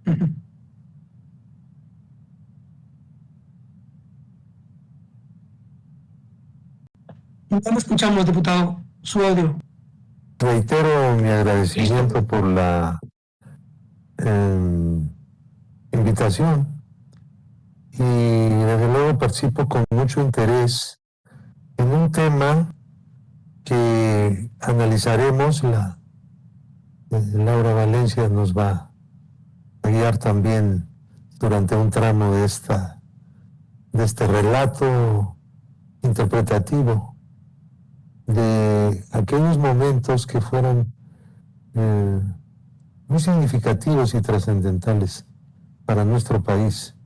No lo escuchamos, diputado, su audio. Reitero mi agradecimiento por la invitación y desde luego participo con mucho interés en un tema que analizaremos. Laura Valencia nos va a guiar también durante un tramo de este relato interpretativo de aquellos momentos que fueron muy significativos y trascendentales para nuestro país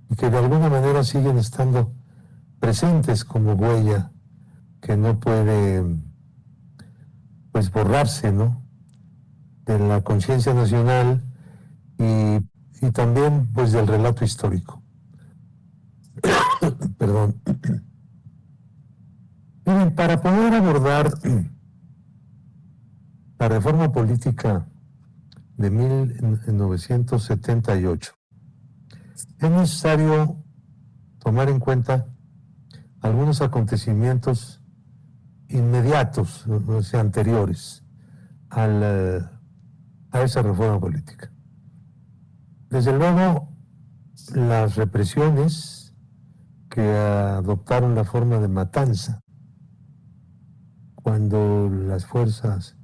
y que de alguna manera siguen estando presentes como huella que no puede pues borrarse, ¿no?, de la conciencia nacional y también pues del relato histórico. Perdón. Miren, para poder abordar la reforma política de 1978, es necesario tomar en cuenta algunos acontecimientos inmediatos, o sea, anteriores a esa reforma política. Desde luego, las represiones que adoptaron la forma de matanza cuando las fuerzas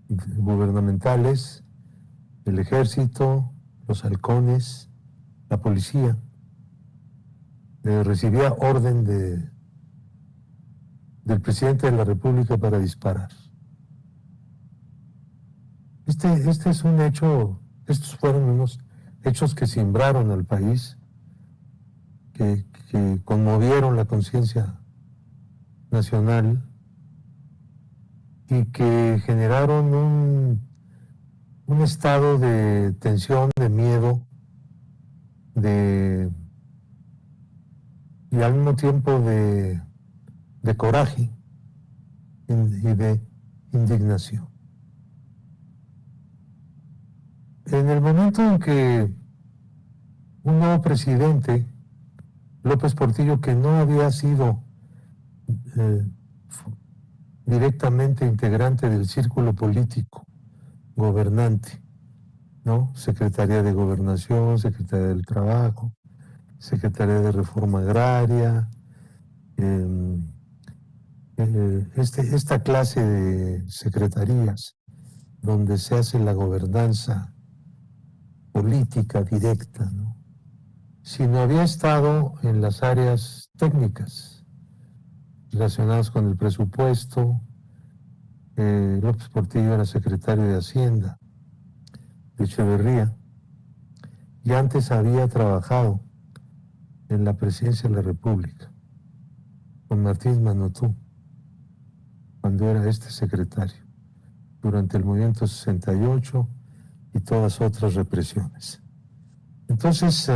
gubernamentales, el ejército, los halcones, la policía, recibía orden del presidente de la República para disparar. Este es un hecho, estos fueron unos hechos que simbraron al país, que conmovieron la conciencia nacional y que generaron un estado de tensión, de miedo, y al mismo tiempo de coraje y de indignación. En el momento en que un nuevo presidente, López Portillo, que no había sido directamente integrante del círculo político gobernante, ¿no?, Secretaría de Gobernación, Secretaría del Trabajo, Secretaría de Reforma Agraria, esta clase de secretarías donde se hace la gobernanza política directa, ¿no?, sino había estado en las áreas técnicas relacionadas con el presupuesto. López Portillo era secretario de Hacienda de Echeverría y antes había trabajado en la presidencia de la República con Martínez Manutú cuando era secretario durante el movimiento 68 y todas otras represiones. Entonces,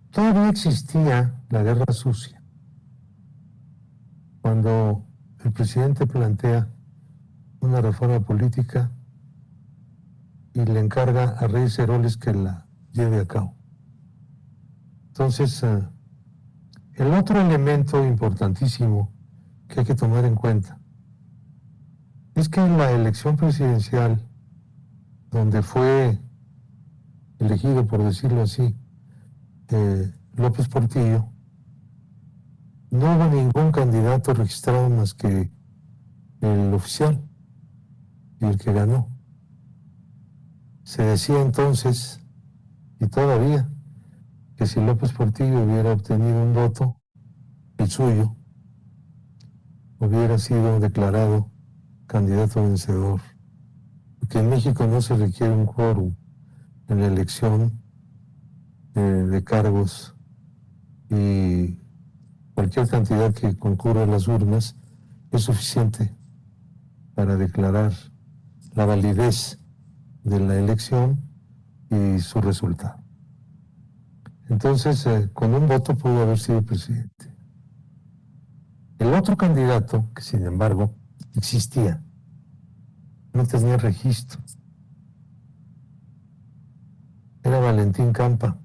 todavía existía la guerra sucia cuando el presidente plantea una reforma política y le encarga a Reyes Heroles que la lleve a cabo. Entonces, el otro elemento importantísimo que hay que tomar en cuenta es que en la elección presidencial, donde fue elegido, por decirlo así, López Portillo, no hubo ningún candidato registrado más que el oficial y el que ganó. Se decía entonces, y todavía, que si López Portillo hubiera obtenido un voto, el suyo, hubiera sido declarado candidato vencedor. Porque en México no se requiere un quórum en la elección de cargos, y cualquier cantidad que concurra a las urnas es suficiente para declarar la validez de la elección y su resultado. Entonces, con un voto pudo haber sido presidente. El otro candidato, que sin embargo existía, no tenía registro, Valentín Campa,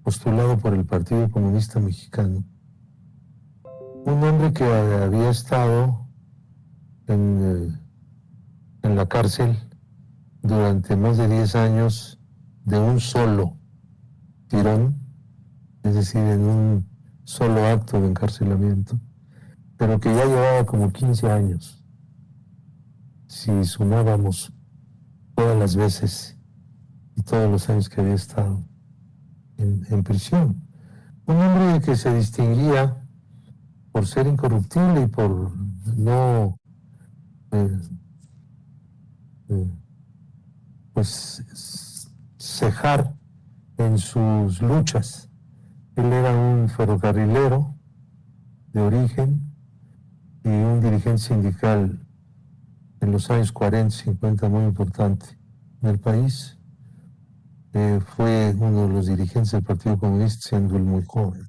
postulado por el Partido Comunista Mexicano. Un hombre que había estado en la cárcel durante más de 10 años de un solo tirón, es decir, en un solo acto de encarcelamiento, pero que ya llevaba como 15 años, si sumábamos todas las veces y todos los años que había estado en prisión. Un hombre que se distinguía por ser incorruptible y por no pues cejar en sus luchas. Él era un ferrocarrilero de origen y un dirigente sindical en los años 40, 50 muy importante en el país. Fue uno de los dirigentes del Partido Comunista siendo él muy joven,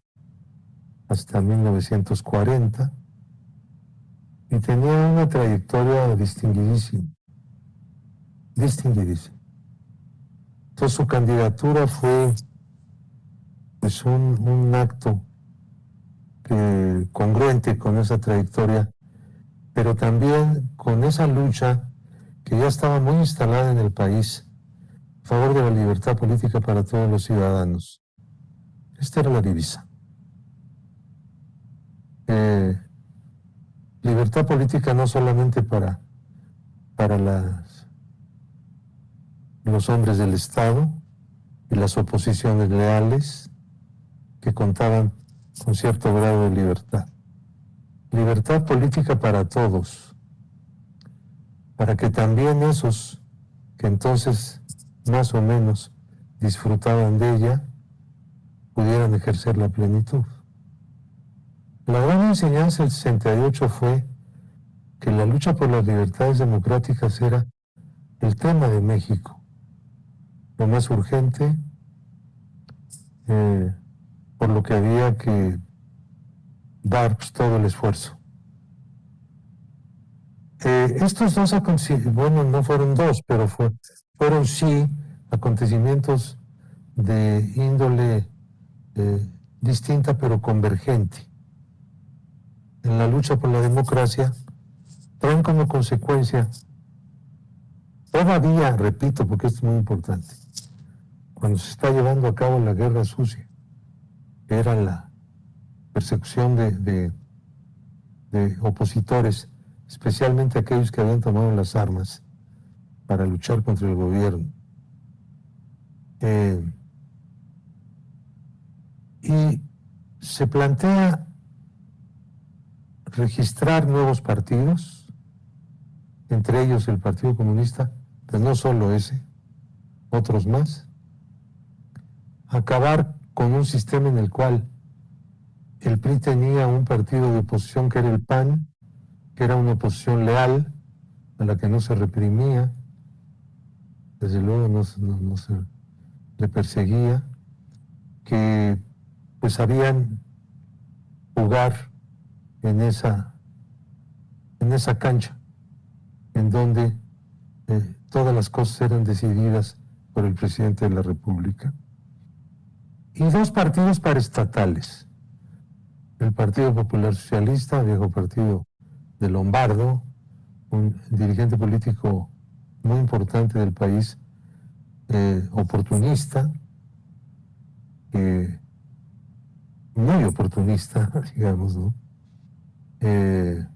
hasta 1940, y tenía una trayectoria distinguidísima. Entonces su candidatura fue pues un acto congruente con esa trayectoria, pero también con esa lucha que ya estaba muy instalada en el país a favor de la libertad política para todos los ciudadanos. Esta era la divisa. Libertad política no solamente para los hombres del Estado y las oposiciones leales que contaban con cierto grado de libertad. Libertad política para todos, para que también esos que entonces más o menos disfrutaban de ella pudieran ejercer la plenitud. La gran enseñanza del 68 fue que la lucha por las libertades democráticas era el tema de México, lo más urgente, por lo que había que dar pues, todo el esfuerzo. Estos dos acontecimientos, bueno, no fueron dos, pero fueron sí acontecimientos de índole distinta pero convergente. En la lucha por la democracia traen como consecuencia, todavía, repito, porque esto es muy importante, cuando se está llevando a cabo la guerra sucia, que era la persecución de opositores, especialmente aquellos que habían tomado las armas para luchar contra el gobierno. Y se plantea registrar nuevos partidos, entre ellos el Partido Comunista, pero no solo ese, otros más. Acabar con un sistema en el cual el PRI tenía un partido de oposición que era el PAN, que era una oposición leal, a la que no se reprimía, desde luego no se le perseguía, que pues sabían jugar en esa cancha, en donde todas las cosas eran decididas por el presidente de la República. Y dos partidos paraestatales, el Partido Popular Socialista, viejo partido de Lombardo, un dirigente político muy importante del país, oportunista, muy oportunista, digamos, ¿no? Que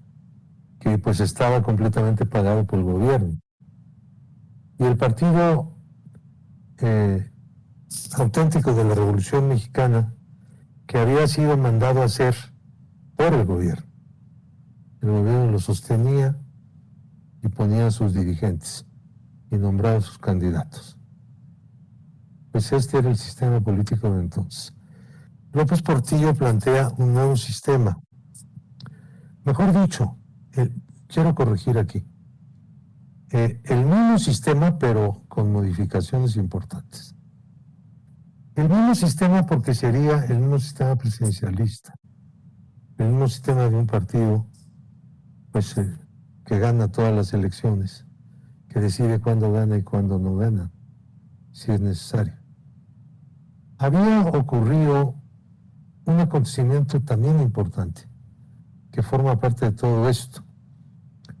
pues estaba completamente pagado por el gobierno. Y el Partido Auténtico de la Revolución Mexicana, que había sido mandado a hacer por el gobierno. El gobierno lo sostenía y ponía a sus dirigentes y nombraba a sus candidatos. Pues este era el sistema político de entonces. López Portillo plantea un nuevo sistema. Mejor dicho, quiero corregir aquí. El mismo sistema, pero con modificaciones importantes. El mismo sistema porque sería el mismo sistema presidencialista. El mismo sistema de un partido pues, que gana todas las elecciones, que decide cuándo gana y cuándo no gana, si es necesario. había ocurrido un acontecimiento también importante que forma parte de todo esto.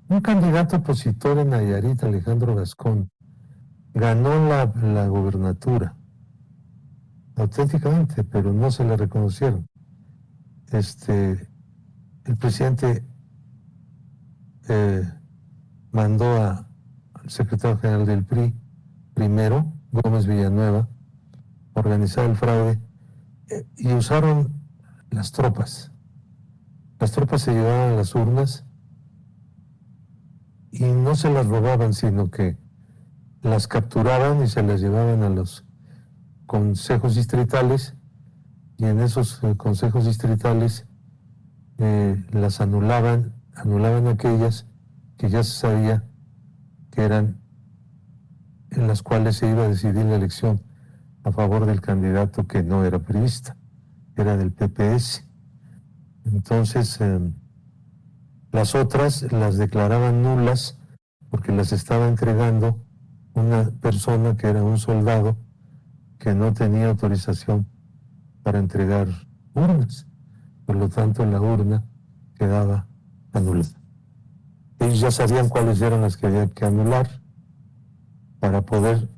Un candidato opositor en Nayarit, Alejandro Gascón, ganó la gobernatura auténticamente, pero no se le reconocieron. El presidente mandó al secretario general del PRI, primero, Gómez Villanueva, a organizar el fraude y usaron las tropas. Las tropas se llevaban a las urnas y no se las robaban, sino que las capturaban y se las llevaban a los consejos distritales, y en esos consejos distritales las anulaban aquellas que ya se sabía que eran en las cuales se iba a decidir la elección a favor del candidato que no era priista, era del PPS. Entonces, las otras las declaraban nulas porque las estaba entregando una persona que era un soldado que no tenía autorización para entregar urnas. Por lo tanto, la urna quedaba anulada. Ellos ya sabían cuáles eran las que había que anular para poder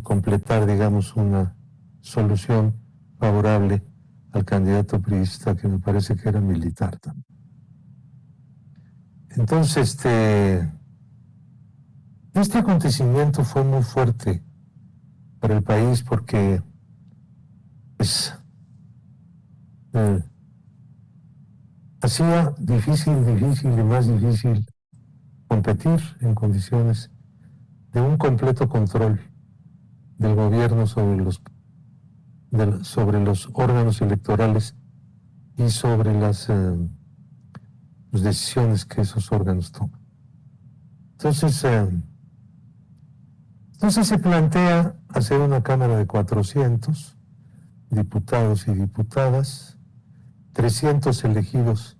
completar, digamos, una solución favorable al candidato priista, que me parece que era militar también. Entonces, este acontecimiento fue muy fuerte para el país porque, pues, hacía difícil y más difícil competir en condiciones de un completo control del gobierno sobre los órganos electorales y sobre las decisiones que esos órganos toman. Entonces se plantea hacer una Cámara de 400 diputados y diputadas, 300 elegidos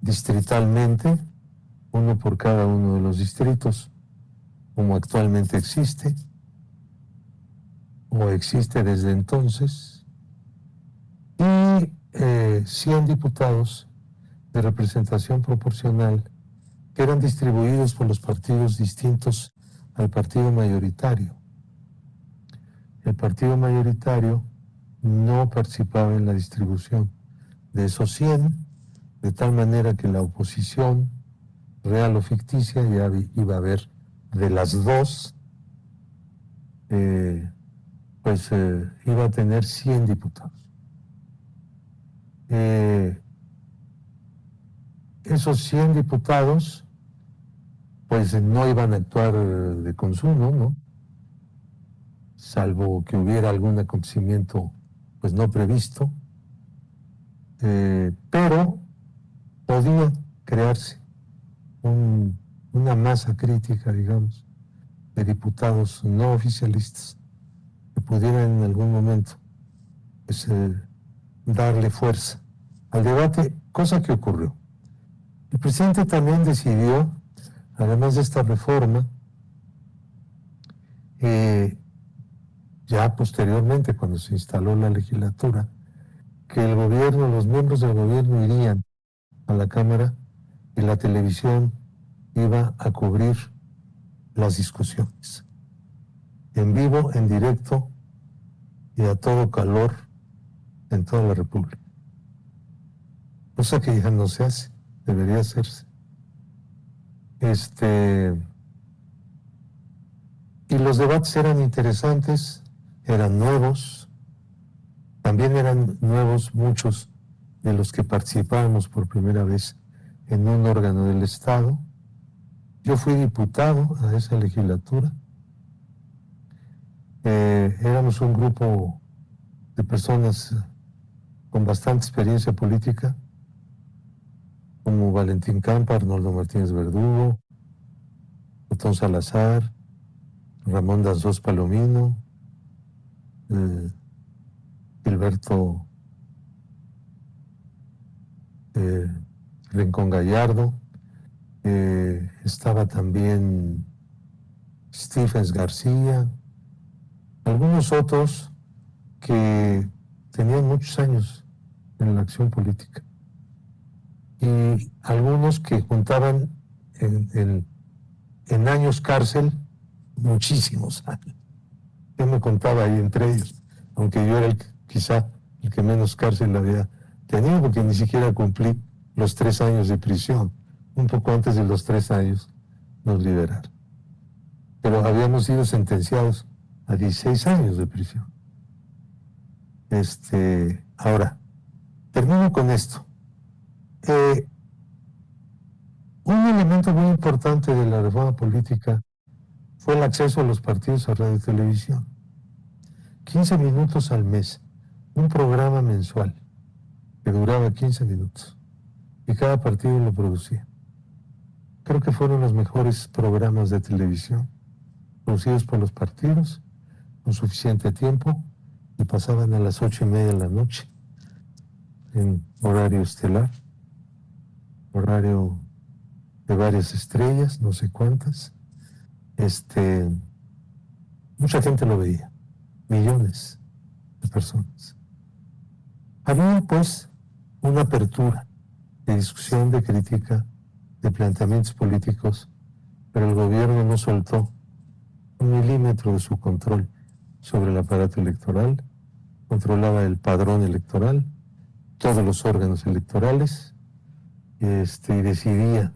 distritalmente, uno por cada uno de los distritos, como actualmente existe, o existe desde entonces, y 100 diputados de representación proporcional que eran distribuidos por los partidos distintos al partido mayoritario. El partido mayoritario no participaba en la distribución de esos 100, de tal manera que la oposición, real o ficticia, ya iba a haber de las dos, iba a tener 100 diputados. Esos 100 diputados, pues no iban a actuar de consumo, ¿no? Salvo que hubiera algún acontecimiento, pues no previsto, pero podía crearse una masa crítica, digamos, de diputados no oficialistas que pudieran en algún momento, pues, darle fuerza al debate, cosa que ocurrió. El presidente también decidió, además de esta reforma, ya posteriormente, cuando se instaló la legislatura, que el gobierno, los miembros del gobierno irían a la Cámara y la televisión iba a cubrir las discusiones en vivo, en directo y a todo calor en toda la República. Cosa que ya no se hace, debería hacerse. Y los debates eran interesantes, eran nuevos, también eran nuevos muchos de los que participábamos por primera vez en un órgano del Estado. Yo fui diputado a esa legislatura. Éramos un grupo de personas con bastante experiencia política, como Valentín Campa, Arnoldo Martínez Verdugo, Otón Salazar, Ramón Danzós Palomino, Gilberto Rincón Gallardo, estaba también Stephens García, algunos otros que tenían muchos años en la acción política y algunos que juntaban en años cárcel muchísimos años. Yo me contaba ahí entre ellos, aunque yo era quizá el que menos cárcel había tenido, porque ni siquiera cumplí los 3 años de prisión. Un poco antes de los 3 años nos liberaron. Pero habíamos sido sentenciados a 16 años de prisión. Ahora, termino con esto. Un elemento muy importante de la reforma política fue el acceso a los partidos a radio y televisión. 15 minutos al mes, un programa mensual que duraba 15 minutos y cada partido lo producía. Creo que fueron los mejores programas de televisión producidos por los partidos con suficiente tiempo y pasaban a las 8:30 de la noche en horario estelar, horario de varias estrellas, no sé cuántas. Mucha gente lo veía, millones de personas. Había pues una apertura de discusión, de crítica, de planteamientos políticos, pero el gobierno no soltó un milímetro de su control sobre el aparato electoral, controlaba el padrón electoral, todos los órganos electorales, y decidía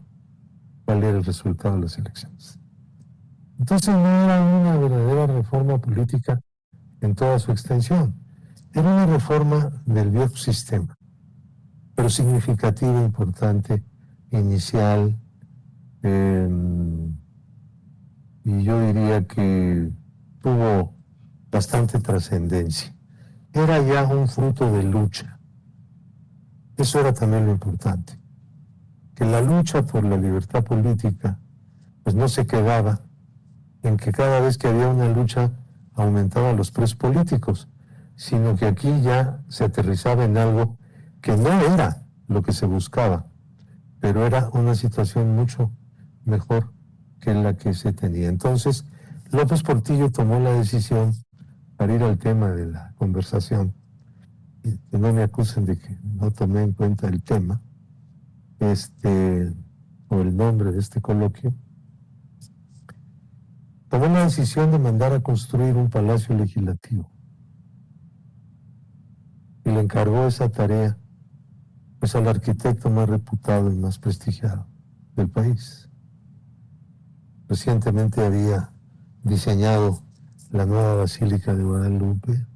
cuál era el resultado de las elecciones. Entonces no era una verdadera reforma política en toda su extensión, era una reforma del viejo sistema, pero significativa, importante, inicial, y yo diría que tuvo bastante trascendencia. Era ya un fruto de lucha. Eso era también lo importante, que la lucha por la libertad política pues no se quedaba en que cada vez que había una lucha aumentaban los precios políticos, sino que aquí ya se aterrizaba en algo que no era lo que se buscaba, pero era una situación mucho mejor que la que se tenía. Entonces, López Portillo tomó la decisión, para ir al tema de la conversación, y que no me acusen de que no tomé en cuenta el tema, o el nombre de este coloquio, tomó la decisión de mandar a construir un palacio legislativo y le encargó esa tarea pues al arquitecto más reputado y más prestigiado del país. Recientemente había diseñado la nueva Basílica de Guadalupe,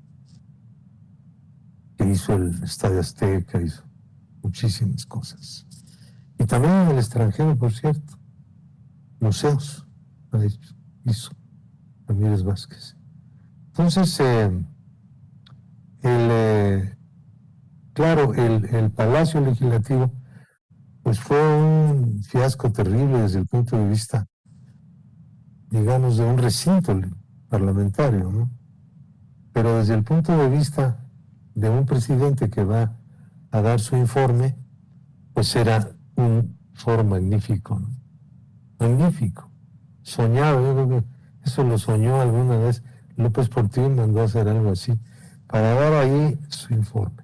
que hizo el Estadio Azteca, hizo muchísimas cosas. Y también en el extranjero, por cierto, museos hizo Ramírez Vázquez. Entonces, claro, el Palacio Legislativo pues fue un fiasco terrible desde el punto de vista, digamos, de un recinto parlamentario, ¿no? Pero desde el punto de vista de un presidente que va a dar su informe, pues era un foro magnífico, ¿no? Magnífico, soñado. Yo creo que eso lo soñó alguna vez López Portillo, mandó a hacer algo así para dar ahí su informe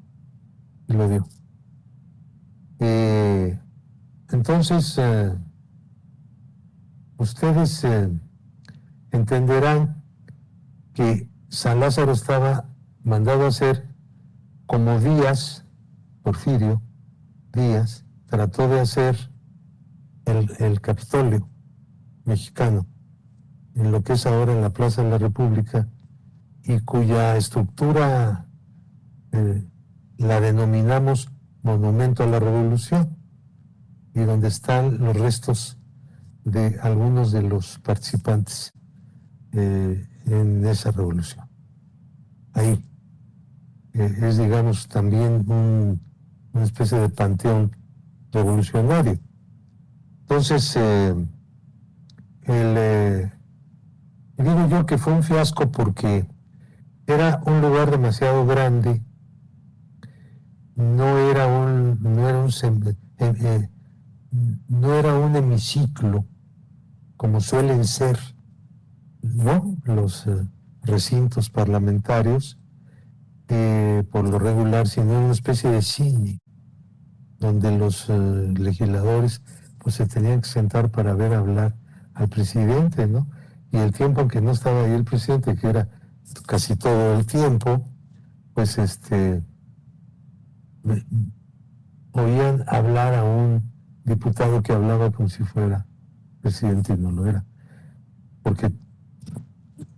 y lo dio. Entonces ustedes entenderán que San Lázaro estaba mandado a hacer como Porfirio Díaz trató de hacer el Capitolio mexicano, en lo que es ahora en la Plaza de la República, y cuya estructura la denominamos Monumento a la Revolución, y donde están los restos de algunos de los participantes en esa revolución. Ahí es, digamos, también una especie de panteón revolucionario. Entonces, digo yo que fue un fiasco porque era un lugar demasiado grande, no era un hemiciclo como suelen ser, ¿no?, los recintos parlamentarios, por lo regular, sino una especie de cine, donde los legisladores pues se tenían que sentar para ver hablar al presidente, ¿no? Y el tiempo en que no estaba ahí el presidente, que era casi todo el tiempo, pues oían hablar a un diputado que hablaba como si fuera presidente y no lo era, porque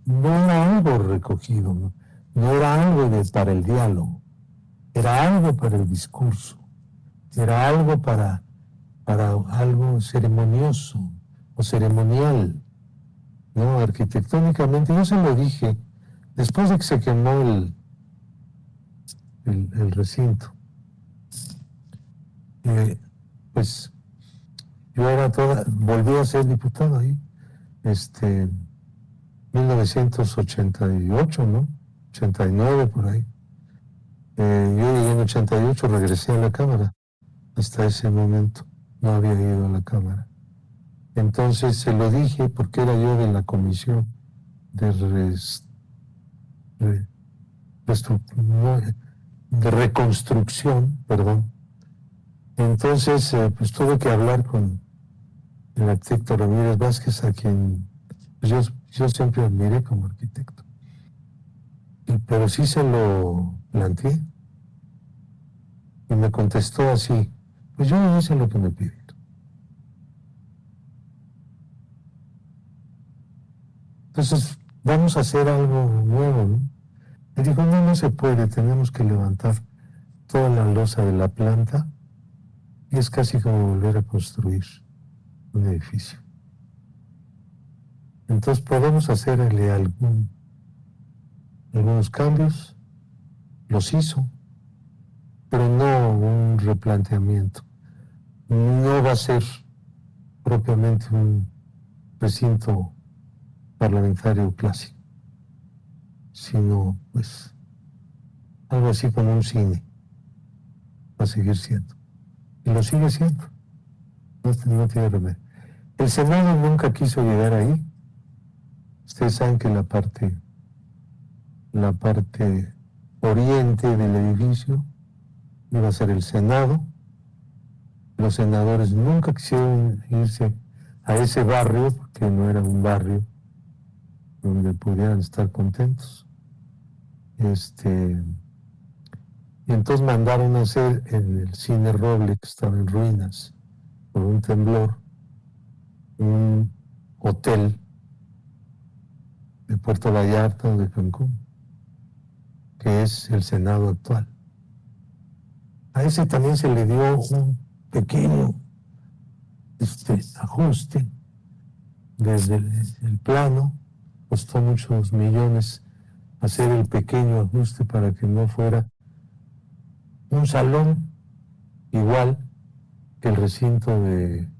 no era algo recogido, ¿no? No era algo para el diálogo, era algo para el discurso, era algo para algo ceremonioso o ceremonial, ¿no? Arquitectónicamente, yo se lo dije, después de que se quemó el recinto, pues yo era volví a ser diputado ahí, 1988, ¿no? 89 por ahí. Yo llegué en 88, regresé a la Cámara. Hasta ese momento no había ido a la Cámara. Entonces se lo dije porque era yo de la comisión de, de reconstrucción, perdón. Entonces pues tuve que hablar con el arquitecto Ramírez Vázquez, a quien pues, yo siempre admiré como arquitecto. Pero sí se lo planteé y me contestó así: pues yo hice lo que me pidieron. Entonces vamos a hacer algo nuevo, ¿no? Me dijo: no se puede, tenemos que levantar toda la losa de la planta y es casi como volver a construir un edificio. Entonces podemos hacerle algunos cambios, los hizo, pero no un replanteamiento. No va a ser propiamente un recinto parlamentario clásico, sino pues algo así como un cine, va a seguir siendo. Y lo sigue siendo, no tiene remedio. El Senado nunca quiso llegar ahí. Ustedes saben que la parte oriente del edificio iba a ser el Senado. Los senadores nunca quisieron irse a ese barrio, porque no era un barrio donde pudieran estar contentos. Y entonces mandaron a hacer en el Cine Roble, que estaba en ruinas por un temblor, un hotel de Puerto Vallarta o de Cancún, que es el Senado actual. A ese también se le dio un pequeño ajuste desde el plano, costó muchos millones hacer el pequeño ajuste para que no fuera un salón igual que el recinto del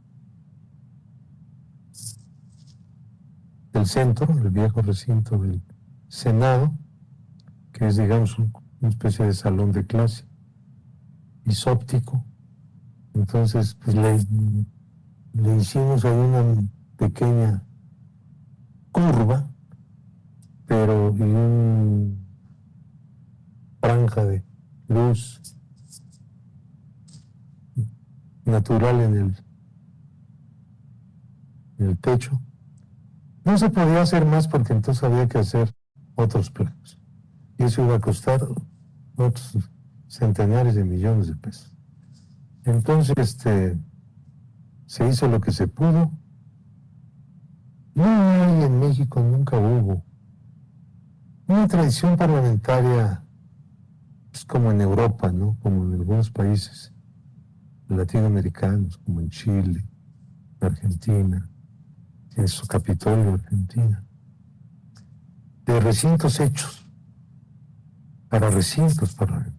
centro, el viejo recinto del Senado, que es, digamos, una especie de salón de clase, isóptico. Entonces, pues le hicimos ahí una pequeña curva, pero y una franja de luz natural en el techo. No se podía hacer más porque entonces había que hacer otros planos. Y eso iba a costar otros centenares de millones de pesos. Entonces, se hizo lo que se pudo. No hay en México, nunca hubo una tradición parlamentaria, pues, como en Europa, ¿no? Como en algunos países latinoamericanos, como en Chile, Argentina, en su Capitolio, Argentina, de recintos hechos para recintos parlamentarios.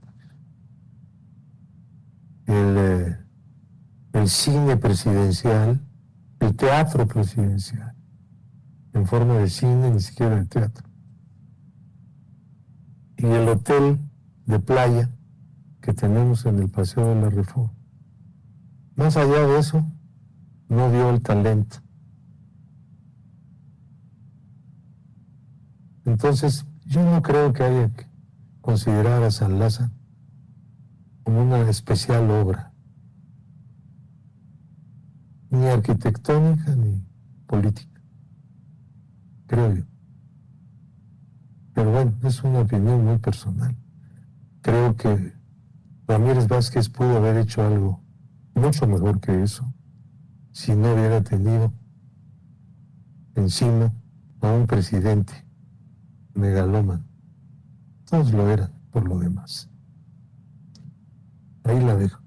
El cine presidencial, el teatro presidencial, en forma de cine, ni siquiera de teatro. Y el hotel de playa que tenemos en el Paseo de la Reforma. Más allá de eso, no dio el talento. Entonces, yo no creo que haya considerar a San Lázaro como una especial obra, ni arquitectónica ni política, creo yo. Pero bueno, es una opinión muy personal. Creo que Ramírez Vázquez pudo haber hecho algo mucho mejor que eso si no hubiera tenido encima a un presidente megalómano. Todos lo eran por lo demás. Ahí la dejo.